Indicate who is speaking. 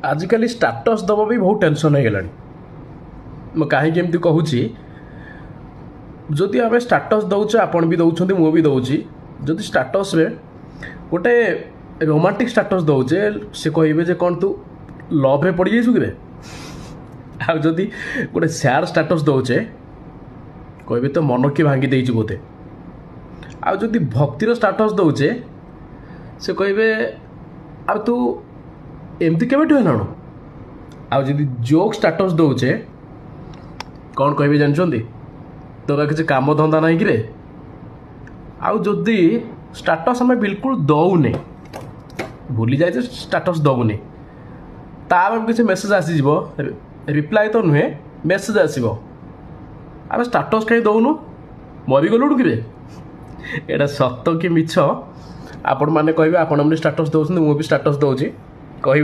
Speaker 1: आजिकल status दबा भी बहुत टेंशन हो गलानी मैं कहीं एमती कहूँ जदि आम स्टाटस दौचे आपण भी दौरान मु भी दौची जदि स्टाटस रे गोटे रोमांटिक स्टाटस दौचे से कहे जे कौन तू लव रे पड़ जाइछु कि आदि गोटे सैड स्टाटस दौचे कहे तो मन किए भांगी देइछु बोते आदि भक्तिर स्टाटस दौचे से कहे आ तू एमती केबेठु हेलाणु आदि जोक स्टाटस दौचे कौन कहे जानते तोरा किसी काम धंदा नहीं कि आदि स्टाटस आम बिल्कुल दौने भूली जाए स्टाटस दौने तार किसी मेसेज आसीज रिप्लाई तो नुहे मेसेज आसो आम स्टाटस कहीं दौनु मरीगलुणु कि एटा सत कि मिछ आपण मैंने कहे आपण स्टाटस दौरान मुझे स्टाटस दौची कहे।